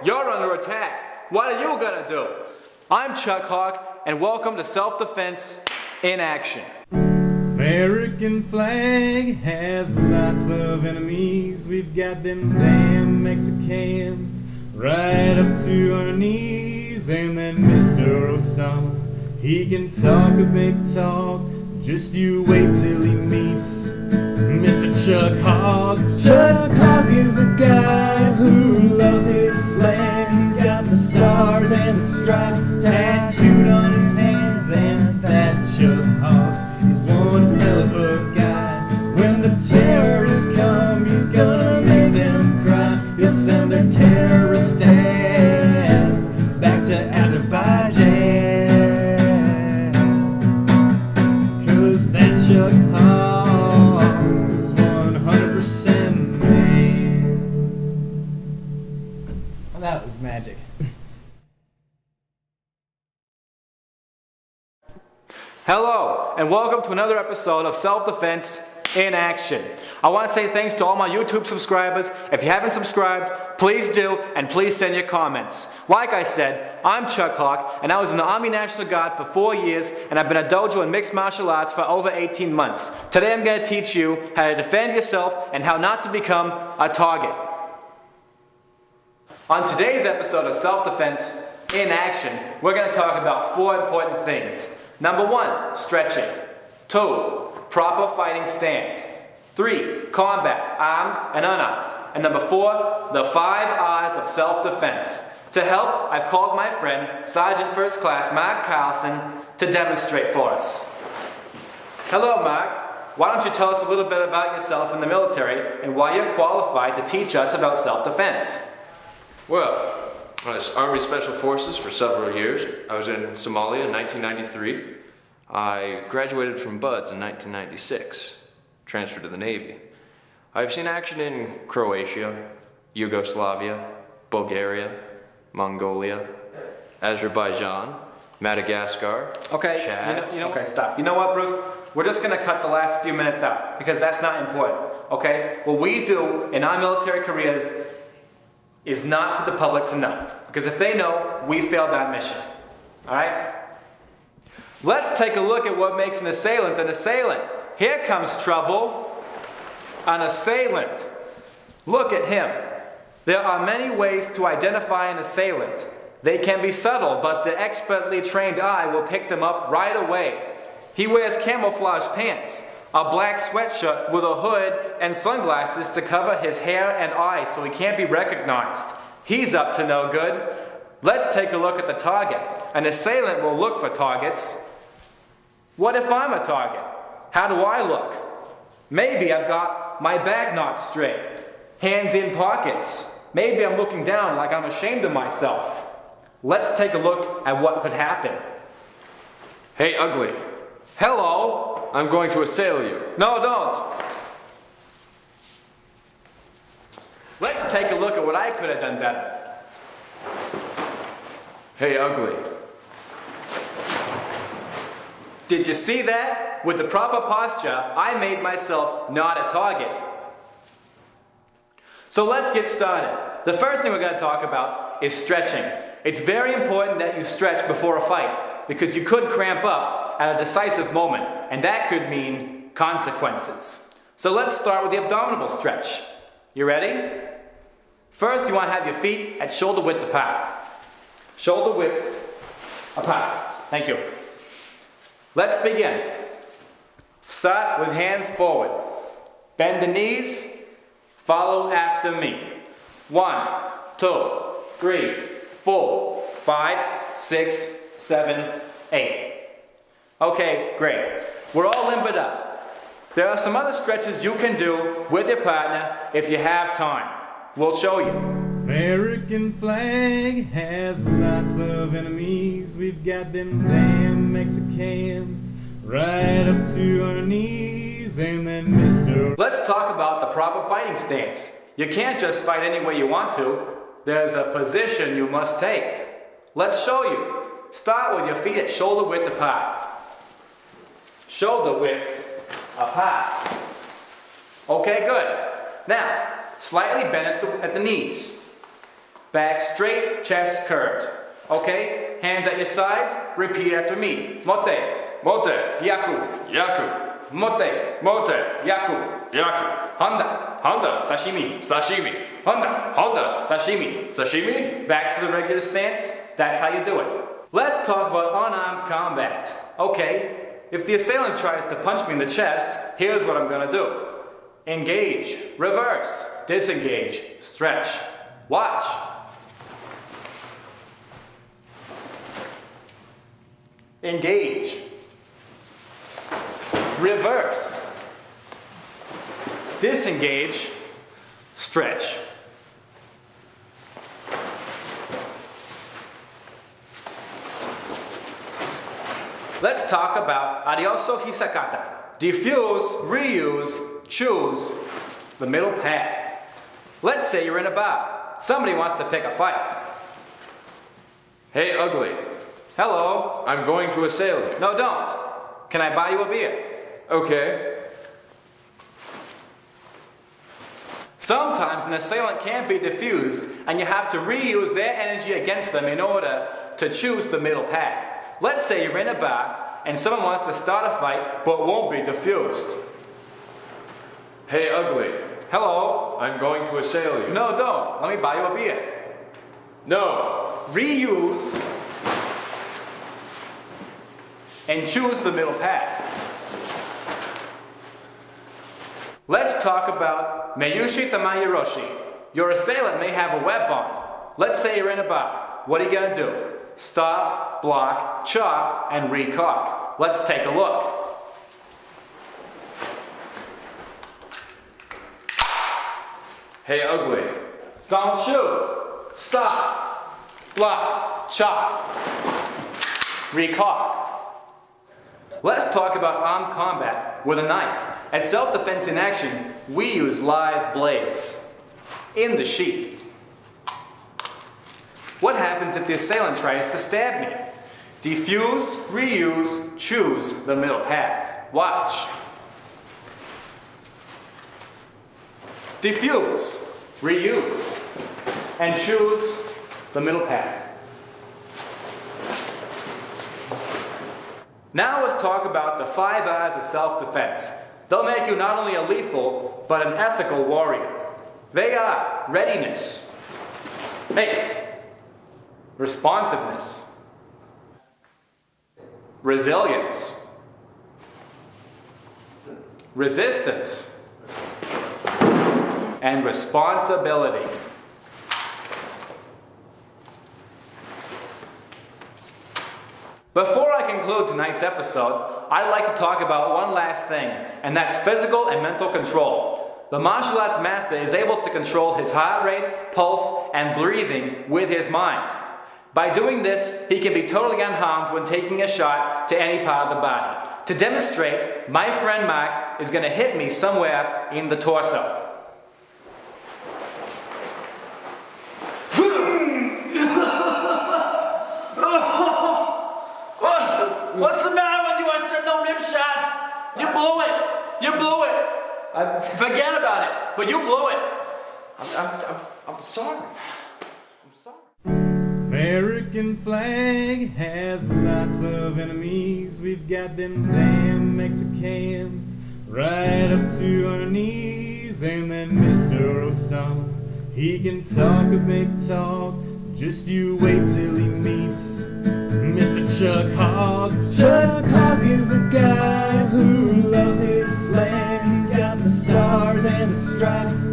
you're under attack. What are you gonna do? I'm Chuck Hawke, and welcome to Self-Defense in Action. American flag has lots of enemies. We've got them damn Mexicans right up to our knees. And then Mr. Osama, he can talk a big talk. Just you wait till he meets Mr. Chuck Hawke. Chuck Hawke is a guy who loves his land. He's got the stars and the stripes tattooed on his hands. And that Chuck Hawke is one hell of a guy. When the terrorists come, he's gonna make them cry. He'll send their terrorist ass back to Azerbaijan. Chuck Hawke is 100% man. Well, that was magic. Hello, and welcome to another episode of Self-Defense in Action. I want to say thanks to all my YouTube subscribers. If you haven't subscribed, please do, and please send your comments. Like I said, I'm Chuck Hawke, and I was in the Army National Guard for 4 years, and I've been a dojo in mixed martial arts for over 18 months. Today I'm going to teach you how to defend yourself and how not to become a target. On today's episode of Self-Defense in Action, we're going to talk about 4 important things. Number 1, stretching. 2, proper fighting stance. 3, combat, armed and unarmed. And number 4, the 5 R's of self-defense. To help, I've called my friend, Sergeant First Class Mark Carlson, to demonstrate for us. Hello, Mark. Why don't you tell us a little bit about yourself in the military and why you're qualified to teach us about self-defense? Well, I was Army Special Forces for several years. I was in Somalia in 1993. I graduated from BUDS in 1996, transferred to the Navy. I've seen action in Croatia, Yugoslavia, Bulgaria, Mongolia, Azerbaijan, Madagascar, Okay, Chad. Okay, stop. You know what, Bruce? We're just going to cut the last few minutes out because that's not important, okay? What we do in our military careers is not for the public to know, because if they know, we failed our mission, all right? Let's take a look at what makes an assailant an assailant. Here comes trouble. An assailant. Look at him. There are many ways to identify an assailant. They can be subtle, but the expertly trained eye will pick them up right away. He wears camouflage pants, a black sweatshirt with a hood and sunglasses to cover his hair and eyes so he can't be recognized. He's up to no good. Let's take a look at the target. An assailant will look for targets. What if I'm a target? How do I look? Maybe I've got my bag not straight, hands in pockets. Maybe I'm looking down like I'm ashamed of myself. Let's take a look at what could happen. Hey, ugly. Hello. I'm going to assail you. No, don't. Let's take a look at what I could have done better. Hey, ugly. Did you see that? With the proper posture, I made myself not a target. So let's get started. The first thing we're going to talk about is stretching. It's very important that you stretch before a fight because you could cramp up at a decisive moment, and that could mean consequences. So let's start with the abdominal stretch. You ready? First, you want to have your feet at shoulder width apart. Shoulder width apart. Thank you. Let's begin. Start with hands forward. Bend the knees. Follow after me. 1, 2, 3, 4, 5, 6, 7, 8. Okay, great. We're all limbered up. There are some other stretches you can do with your partner if you have time. We'll show you. American flag has lots of enemies. We've got them damn Mexicans right up to our knees. And then Mr. Let's talk about the proper fighting stance. You can't just fight any way you want to. There's a position you must take. Let's show you. Start with your feet at shoulder width apart. Shoulder width apart. Okay, good. Now, slightly bend at the knees. Back straight, chest curved. Okay? Hands at your sides, repeat after me. Mote, Mote. Yaku, Yaku. Mote, Mote. Yaku, Yaku. Honda, Honda. Sashimi, Sashimi. Honda, Honda. Sashimi. Sashimi. Back to the regular stance, that's how you do it. Let's talk about unarmed combat. Okay, if the assailant tries to punch me in the chest, here's what I'm gonna do. Engage, reverse, disengage, stretch. Watch. Engage. Reverse. Disengage. Stretch. Let's talk about adioso hisakata. Diffuse, reuse, choose the middle path. Let's say you're in a bar. Somebody wants to pick a fight. Hey, ugly. Hello. I'm going to assail you. No, don't. Can I buy you a beer? Okay. Sometimes an assailant can't be diffused, and you have to reuse their energy against them in order to choose the middle path. Let's say you're in a bar, and someone wants to start a fight, but won't be diffused. Hey, ugly. Hello. I'm going to assail you. No, don't. Let me buy you a beer. No. Reuse and choose the middle path. Let's talk about Meyushi Tamayiroshi. Your assailant may have a weapon. Let's say you're in a bar. What are you gonna do? Stop, block, chop, and recock. Let's take a look. Hey, ugly. Don't shoot. Stop, block, chop, recock. Let's talk about armed combat with a knife. At self-defense in action, we use live blades in the sheath. What happens if the assailant tries to stab me? Diffuse, reuse, choose the middle path. Watch. Diffuse, reuse, and choose the middle path. Now let's talk about the 5 R's of self-defense. They'll make you not only a lethal, but an ethical warrior. They are readiness, responsiveness, resilience, resistance, and responsibility. Before I conclude tonight's episode, I'd like to talk about one last thing, and that's physical and mental control. The martial arts master is able to control his heart rate, pulse, and breathing with his mind. By doing this, he can be totally unharmed when taking a shot to any part of the body. To demonstrate, my friend Mark is going to hit me somewhere in the torso. What's the matter with you? I said no rib shots. You blew it. You blew it. Forget about it. But you blew it. I'm sorry. I'm sorry. American flag has lots of enemies. We've got them damn Mexicans right up to our knees. And then Mr. O'Stone, he can talk a big talk. Just you wait till he meets Mr. Chuck Hawke. Chuck Hawke is a guy who loves his land. He's got the stars and the stripes